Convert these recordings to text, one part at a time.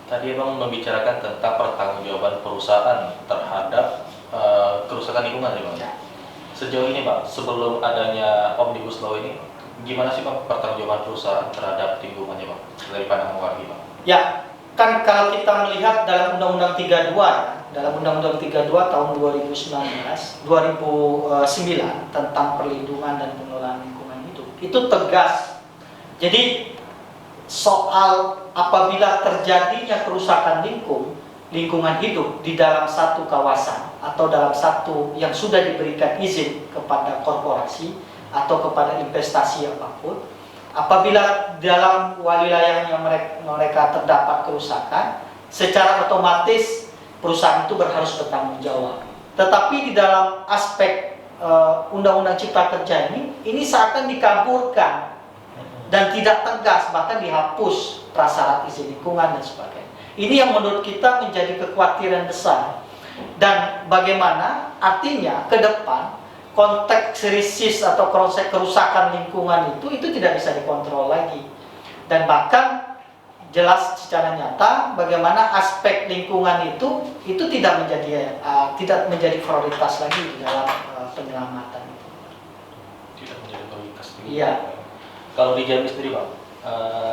Tadi Abang membicarakan tentang pertanggungjawaban perusahaan terhadap kerusakan lingkungan ya Bang. Ya. Sejauh ini Bang, sebelum adanya Omnibus Law ini, gimana sih Bang pertanggungjawaban perusahaan terhadap lingkungannya Bang? Dari pandangan Wargi Bang. Ya, kan kalau kita melihat dalam Undang-Undang 32 ya, dalam Undang-Undang 32 tahun 2009 tentang perlindungan dan pengelolaan lingkungan hidup, itu tegas. Jadi soal apabila terjadinya kerusakan lingkungan hidup di dalam satu kawasan atau dalam satu yang sudah diberikan izin kepada korporasi atau kepada investasi apapun, apabila dalam wilayahnya mereka terdapat kerusakan, secara otomatis perusahaan itu harus bertanggung jawab. Tetapi di dalam aspek Undang-Undang Cipta Kerja ini seakan dikaburkan dan tidak tegas, bahkan dihapus prasyarat izin lingkungan dan sebagainya. Ini yang menurut kita menjadi kekhawatiran besar. Dan bagaimana artinya ke depan konteks krisis atau konsep kerusakan lingkungan itu tidak bisa dikontrol lagi. Dan bahkan jelas secara nyata bagaimana aspek lingkungan itu tidak menjadi prioritas lagi di dalam penyelamatan itu. Tidak menjadi prioritas. Iya. Kalau di Jambi sendiri Bang,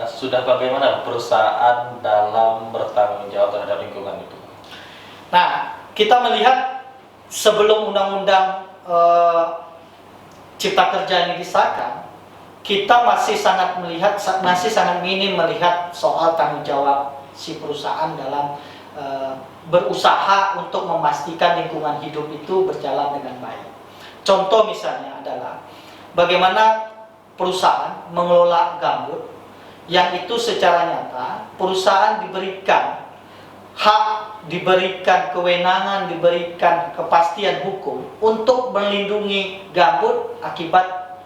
sudah bagaimana perusahaan dalam bertanggung jawab terhadap lingkungan itu? Nah, kita melihat sebelum Undang-Undang Cipta Kerja ini disahkan, kita masih sangat minim melihat soal tanggung jawab si perusahaan dalam berusaha untuk memastikan lingkungan hidup itu berjalan dengan baik. Contoh misalnya adalah bagaimana perusahaan mengelola gambut yang itu secara nyata perusahaan diberikan hak, diberikan kewenangan, diberikan kepastian hukum untuk melindungi gambut akibat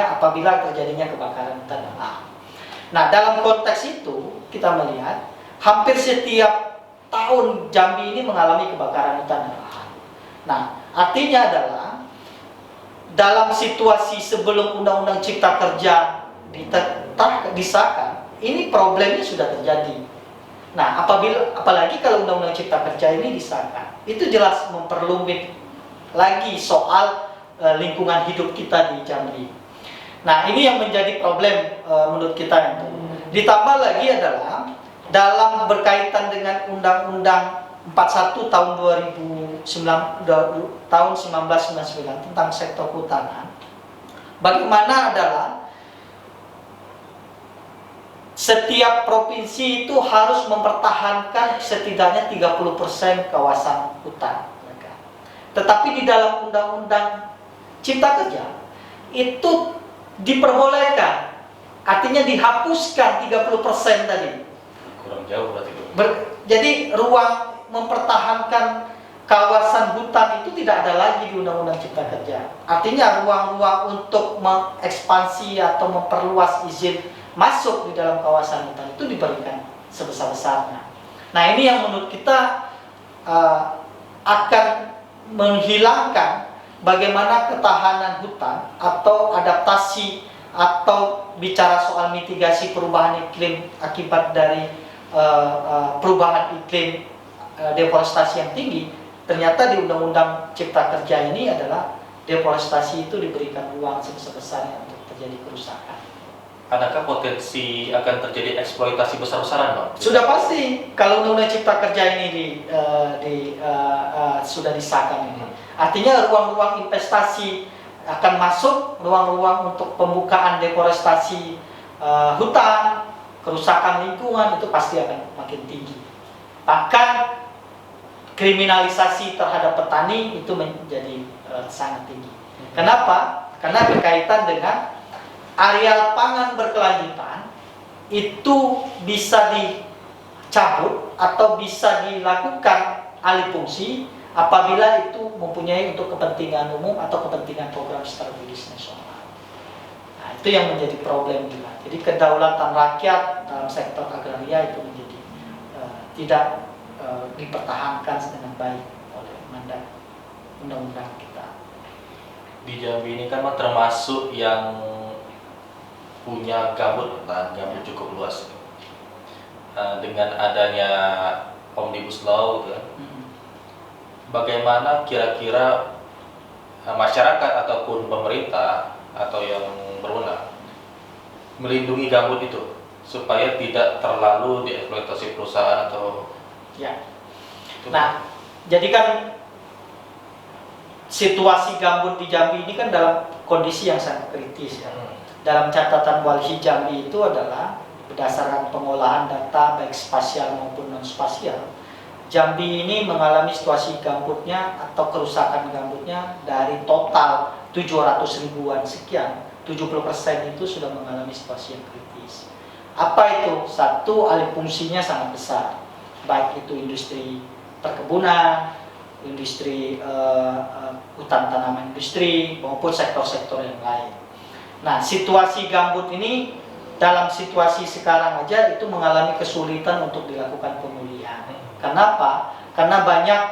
apabila terjadinya kebakaran hutan dan lahan. Nah, dalam konteks itu kita melihat hampir setiap tahun Jambi ini mengalami kebakaran hutan dan lahan. Nah, artinya adalah dalam situasi sebelum Undang-Undang Cipta Kerja disahkan, ini problemnya sudah terjadi. Nah, apalagi kalau Undang-Undang Cipta Kerja ini disahkan, itu jelas memperlumit lagi soal lingkungan hidup kita di Jambi. Nah, ini yang menjadi problem menurut kita itu. Ditambah lagi adalah dalam berkaitan dengan Undang-Undang 41 tahun 1999 tentang sektor kehutanan, bagaimana adalah setiap provinsi itu harus mempertahankan setidaknya 30% kawasan hutan. Tetapi di dalam Undang-Undang Cipta Kerja itu diperbolehkan, artinya dihapuskan 30% tadi. Kurang jauh berarti. Jadi ruang mempertahankan kawasan hutan itu tidak ada lagi di Undang-Undang Cipta Kerja. Artinya ruang-ruang untuk mengekspansi atau memperluas izin masuk di dalam kawasan hutan itu diberikan sebesar-besarnya. Nah, ini yang menurut kita akan menghilangkan bagaimana ketahanan hutan atau adaptasi atau bicara soal mitigasi perubahan iklim akibat dari perubahan iklim deforestasi yang tinggi. Ternyata di Undang-Undang Cipta Kerja ini adalah deforestasi itu diberikan ruang sebesar-besarnya untuk terjadi kerusakan. Adakah potensi akan terjadi eksploitasi besar-besaran Bang? Sudah pasti kalau Undang-Undang Cipta Kerja ini sudah disahkan ini. Artinya ruang-ruang investasi akan masuk, ruang-ruang untuk pembukaan deforestasi hutan, kerusakan lingkungan itu pasti akan makin tinggi. Bahkan kriminalisasi terhadap petani itu menjadi sangat tinggi. Kenapa? Karena berkaitan dengan areal pangan berkelanjutan itu bisa dicabut atau bisa dilakukan alih fungsi apabila itu mempunyai untuk kepentingan umum atau kepentingan program strategis nasional. Nah, itu yang menjadi problem juga. Jadi kedaulatan rakyat dalam sektor agraria itu menjadi tidak dipertahankan dengan baik oleh mandat undang-undang kita. Di Jambi ini kan termasuk yang punya gambut, lahan gambut cukup luas. dengan adanya Omnibus Law gitu kan, Hmm. bagaimana kira-kira masyarakat ataupun pemerintah atau yang berwenang melindungi gambut itu supaya tidak terlalu dieksploitasi perusahaan atau Ya. Nah, jadi kan situasi gambut di Jambi ini kan dalam kondisi yang sangat kritis ya. Dalam catatan Walhi Jambi itu adalah berdasarkan pengolahan data baik spasial maupun non spasial, Jambi ini mengalami situasi gambutnya atau kerusakan gambutnya dari total 700 ribuan sekian, 70% itu sudah mengalami situasi yang kritis. Apa itu? Satu, alih fungsinya sangat besar, baik itu industri perkebunan, industri hutan tanaman industri, maupun sektor-sektor yang lain. Nah, situasi gambut ini dalam situasi sekarang aja itu mengalami kesulitan untuk dilakukan pemulihan. Kenapa? Karena banyak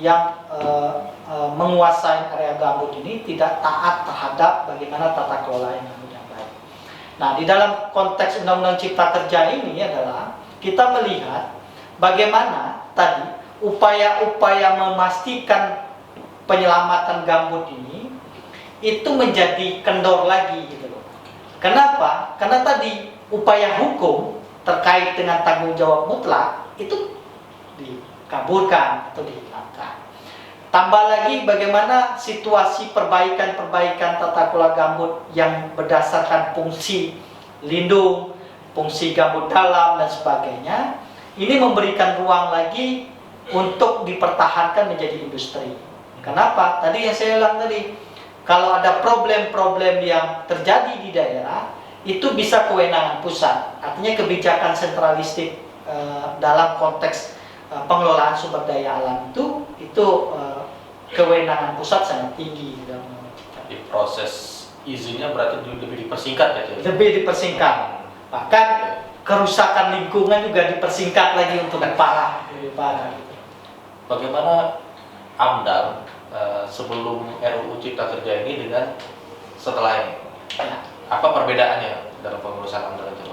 yang menguasai area gambut ini tidak taat terhadap bagaimana tata kelola yang baik. Nah, di dalam konteks Undang-Undang Cipta Kerja ini adalah kita melihat bagaimana tadi upaya-upaya memastikan penyelamatan gambut ini itu menjadi kendor lagi gitu loh. Kenapa? Karena tadi upaya hukum terkait dengan tanggung jawab mutlak itu dikabulkan atau dihilangkan. Tambah lagi bagaimana situasi perbaikan-perbaikan tata kelola gambut yang berdasarkan fungsi lindung, fungsi gambut dalam dan sebagainya, ini memberikan ruang lagi untuk dipertahankan menjadi industri. Kenapa? Tadi yang saya bilang tadi, kalau ada problem-problem yang terjadi di daerah, itu bisa kewenangan pusat. Artinya kebijakan sentralistik dalam konteks pengelolaan sumber daya alam itu kewenangan pusat sangat tinggi dalam Undang-Undang Cipta. Di proses izinnya berarti lebih dipersingkat ya, Cik? Lebih dipersingkat. Bahkan kerusakan lingkungan juga dipersingkat lagi untuk lebih parah. Bagaimana AMDAL sebelum RUU Cipta Kerja ini dengan setelah ini? Ya. Apa perbedaannya dalam pengurusan AMDAL itu?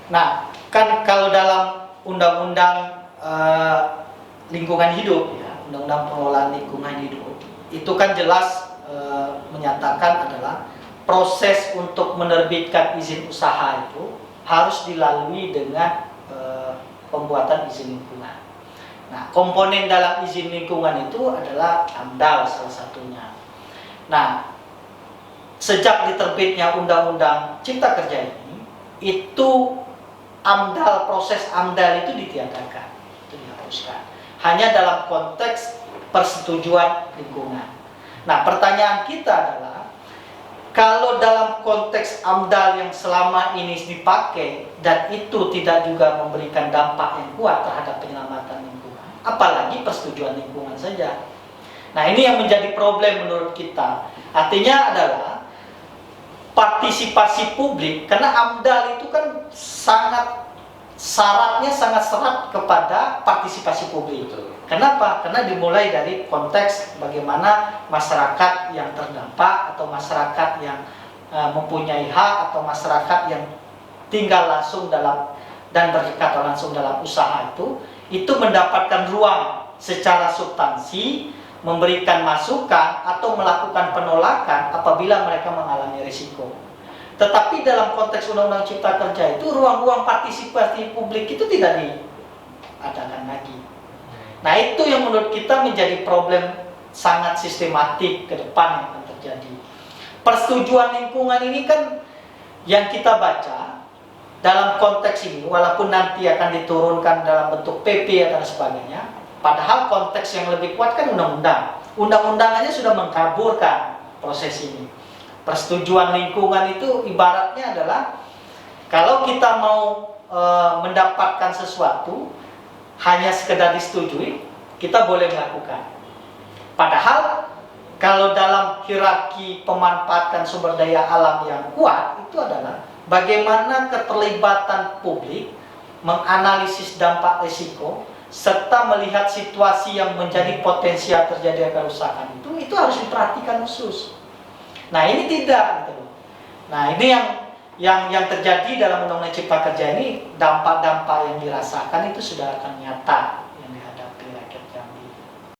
Nah, kan kalau dalam undang-undang lingkungan hidup, ya, undang-undang pengelolaan lingkungan hidup, itu kan jelas menyatakan adalah proses untuk menerbitkan izin usaha itu harus dilalui dengan pembuatan izin lingkungan. Nah, komponen dalam izin lingkungan itu adalah AMDAL salah satunya. Nah, sejak diterbitnya Undang-Undang Cipta Kerja ini, itu AMDAL, proses AMDAL itu ditiadakan, itu dihapuskan. Hanya dalam konteks persetujuan lingkungan. Nah, pertanyaan kita adalah, kalau dalam konteks AMDAL yang selama ini dipakai dan itu tidak juga memberikan dampak yang kuat terhadap penyelamatan lingkungan, apalagi persetujuan lingkungan saja. Nah, ini yang menjadi problem menurut kita. Artinya adalah partisipasi publik, karena AMDAL itu kan syaratnya sangat serat kepada partisipasi publik. Kenapa? Karena dimulai dari konteks bagaimana masyarakat yang terdampak atau masyarakat yang mempunyai hak atau masyarakat yang tinggal langsung dalam dan berdekat langsung dalam usaha itu mendapatkan ruang secara substansi, memberikan masukan atau melakukan penolakan apabila mereka mengalami risiko. Tetapi dalam konteks Undang-Undang Cipta Kerja itu ruang-ruang partisipasi publik itu tidak diadakan lagi. Nah, itu yang menurut kita menjadi problem sangat sistematik ke depan yang akan terjadi. Persetujuan lingkungan ini kan yang kita baca dalam konteks ini, walaupun nanti akan diturunkan dalam bentuk PP dan sebagainya, padahal konteks yang lebih kuat kan undang-undang. Undang-undangannya sudah mengkaburkan proses ini. Persetujuan lingkungan itu ibaratnya adalah kalau kita mau mendapatkan sesuatu hanya sekedar disetujui, kita boleh melakukan. Padahal kalau dalam hierarki pemanfaatan sumber daya alam yang kuat itu adalah bagaimana keterlibatan publik menganalisis dampak risiko serta melihat situasi yang menjadi potensial terjadi kerusakan itu harus diperhatikan khusus. Nah, ini tidak gitu. Nah, ini yang terjadi dalam Undang-Undang Cipta Kerja ini, dampak-dampak yang dirasakan itu sudah akan nyata.